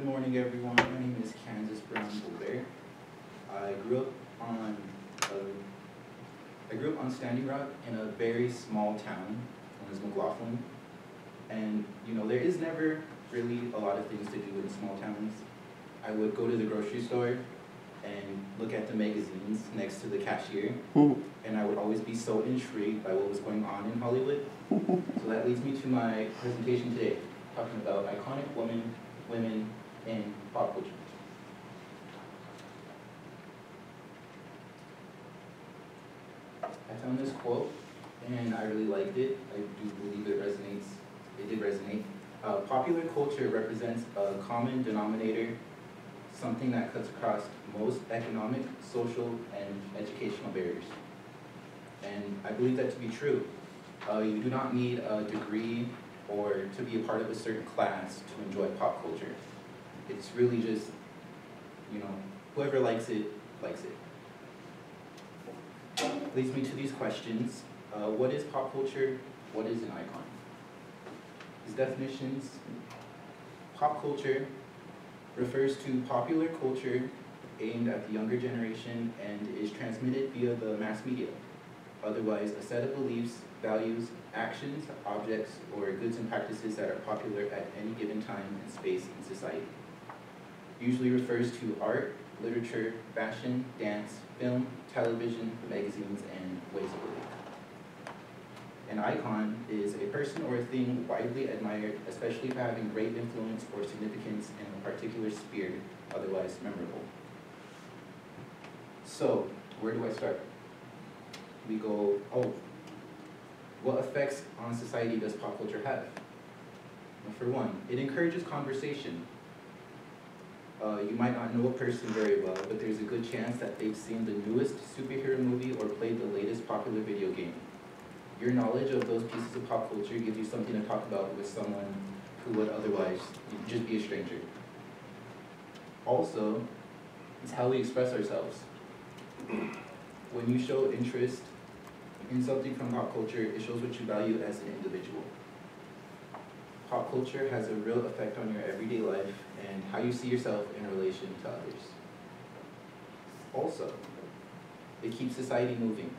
Good morning, everyone. My name is Kansas Brown Gobert. I grew up on Standing Rock in a very small town known as McLaughlin. And there is never really a lot of things to do in small towns. I would go to the grocery store and look at the magazines next to the cashier, and I would always be so intrigued by what was going on in Hollywood. So that leads me to my presentation today, talking about iconic women in pop culture. I found this quote, and I really liked it. I do believe it resonates. It did resonate. Popular culture represents a common denominator, something that cuts across most economic, social, and educational barriers. And I believe that to be true. You do not need a degree or to be a part of a certain class to enjoy pop culture. It's really just, whoever likes it, likes it. Leads me to these questions. What is pop culture? What is an icon? These definitions: pop culture refers to popular culture aimed at the younger generation and is transmitted via the mass media. Otherwise, a set of beliefs, values, actions, objects, or goods and practices that are popular at any given time and space in society. Usually refers to art, literature, fashion, dance, film, television, magazines, and ways of living. An icon is a person or a thing widely admired, especially for having great influence or significance in a particular sphere, otherwise memorable. So, where do I start? We go, what effects on society does pop culture have? Well, for one, it encourages conversation. You might not know a person very well, but there's a good chance that they've seen the newest superhero movie or played the latest popular video game. Your knowledge of those pieces of pop culture gives you something to talk about with someone who would otherwise just be a stranger. Also, it's how we express ourselves. When you show interest in something from pop culture, it shows what you value as an individual. Pop culture has a real effect on your everyday life and how you see yourself in relation to others. Also, it keeps society moving.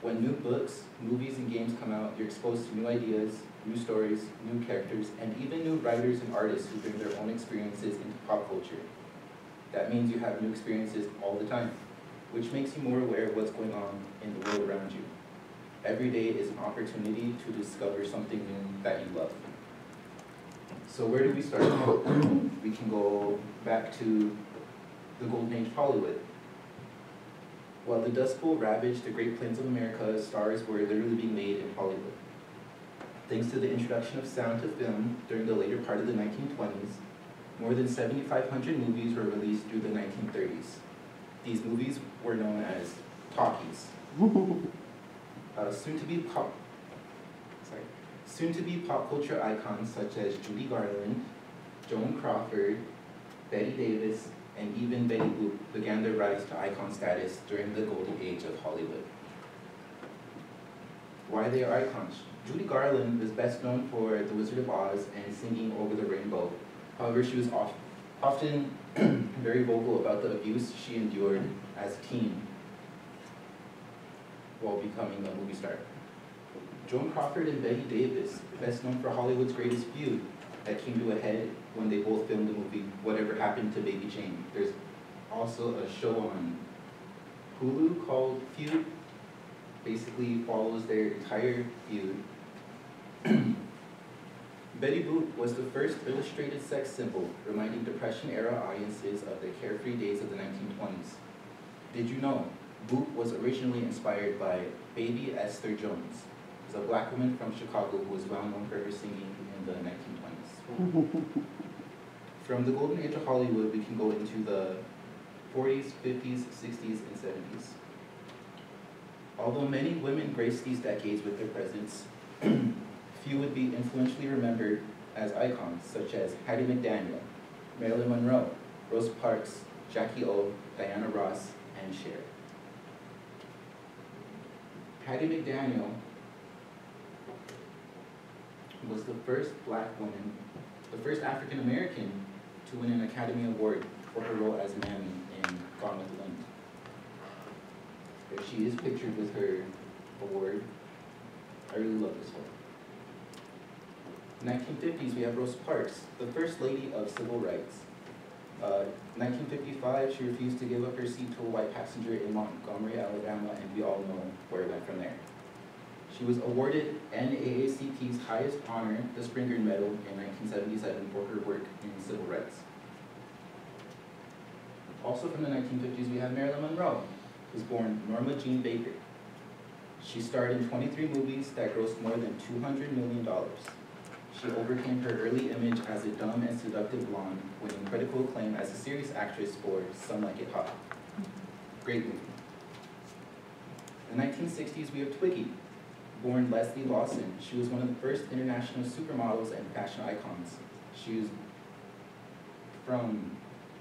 When new books, movies, and games come out, you're exposed to new ideas, new stories, new characters, and even new writers and artists who bring their own experiences into pop culture. That means you have new experiences all the time, which makes you more aware of what's going on in the world around you. Every day is an opportunity to discover something new that you love. So where do we start? We can go back to the golden age of Hollywood. While the Dust Bowl ravaged the Great Plains of America, stars were literally being made in Hollywood. Thanks to the introduction of sound to film during the later part of the 1920s, more than 7,500 movies were released through the 1930s. These movies were known as talkies. Soon-to-be pop culture icons such as Judy Garland, Joan Crawford, Bette Davis, and even Betty Boop began their rise to icon status during the golden age of Hollywood. Why they are icons? Judy Garland is best known for The Wizard of Oz and singing Over the Rainbow. However, she was often very vocal about the abuse she endured as a teen while becoming a movie star. Joan Crawford and Bette Davis, best known for Hollywood's Greatest Feud, that came to a head when they both filmed the movie Whatever Happened to Baby Jane. There's also a show on Hulu called Feud. Basically follows their entire feud. Betty Boop was the first illustrated sex symbol, reminding Depression-era audiences of the carefree days of the 1920s. Did you know Boop was originally inspired by Baby Esther Jones, a black woman from Chicago who was well known for her singing in the 1920s. From the golden age of Hollywood, we can go into the 40s, 50s, 60s, and 70s. Although many women graced these decades with their presence, few would be influentially remembered as icons, such as Hattie McDaniel, Marilyn Monroe, Rosa Parks, Jackie O, Diana Ross, and Cher. Hattie McDaniel was the first black woman, the first African American to win an Academy Award for her role as Mammy in Gone with the Wind. There she is pictured with her award. I really love this one. In the 1950s, we have Rosa Parks, the first lady of civil rights. 1955, she refused to give up her seat to a white passenger in Montgomery, Alabama, and we all know where it went from there. She was awarded NAACP's highest honor, the Springer Medal, in 1977 for her work in civil rights. Also from the 1950s, we have Marilyn Monroe, who was born Norma Jean Baker. She starred in 23 movies that grossed more than $200 million. She overcame her early image as a dumb and seductive blonde, winning critical acclaim as a serious actress for Some Like It Hot. Great movie. In the 1960s, we have Twiggy. Born Leslie Lawson, she was one of the first international supermodels and fashion icons. She was from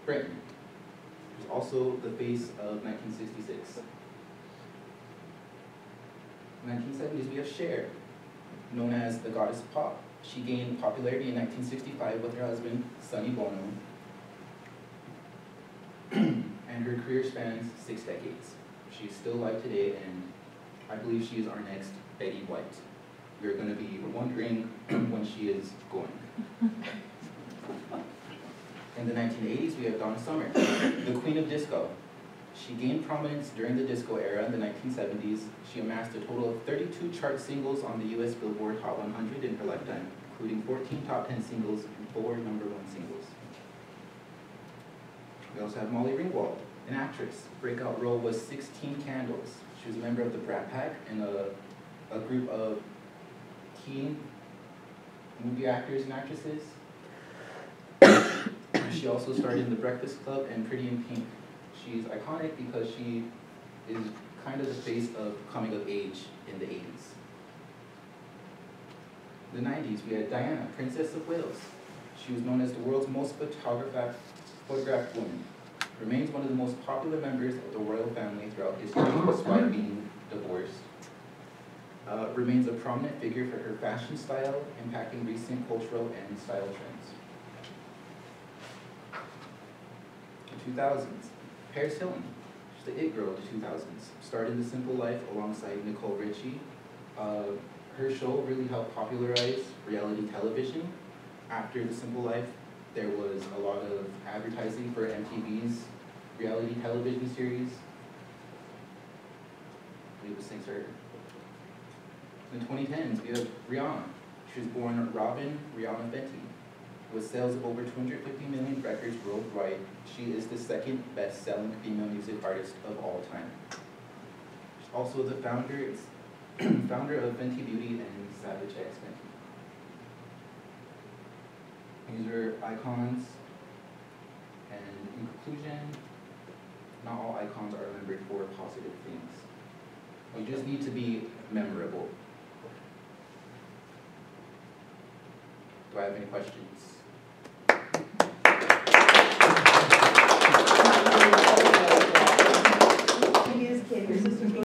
Britain. She was also the face of 1966. In the 1970s, we have Cher, known as the Goddess of Pop. She gained popularity in 1965 with her husband, Sonny Bono, and her career spans 6 decades. She's still alive today, and I believe she is our next Betty White. You're going to be wondering when she is going. In the 1980s, we have Donna Summer, the Queen of Disco. She gained prominence during the disco era in the 1970s. She amassed a total of 32 chart singles on the US Billboard Hot 100 in her lifetime, including 14 top 10 singles and 4 number-1 singles. We also have Molly Ringwald, an actress. Breakout role was 16 Candles. She was a member of the Brat Pack and a group of teen movie actors and actresses. She also starred in The Breakfast Club and Pretty in Pink. She's iconic because she is kind of the face of coming of age in the 80s. In the 90s, we had Diana, Princess of Wales. She was known as the world's most photographed woman. Remains one of the most popular members of the royal family throughout history, despite being divorced. Remains a prominent figure for her fashion style, impacting recent cultural and style trends. In 2000s, Paris Hilton, she's the it girl of the 2000s. Started The Simple Life alongside Nicole Richie. Her show really helped popularize reality television. After The Simple Life, there was a lot of advertising for MTV's reality television series. I believe this thing's her. In the 2010s, we have Rihanna. She was born Robin Rihanna Fenty. With sales of over 250 million records worldwide, she is the second best-selling female music artist of all time. She's also the founder of Fenty Beauty and Savage X Fenty. These are icons, and in conclusion, not all icons are remembered for positive things. You just need to be memorable. Do I have any questions?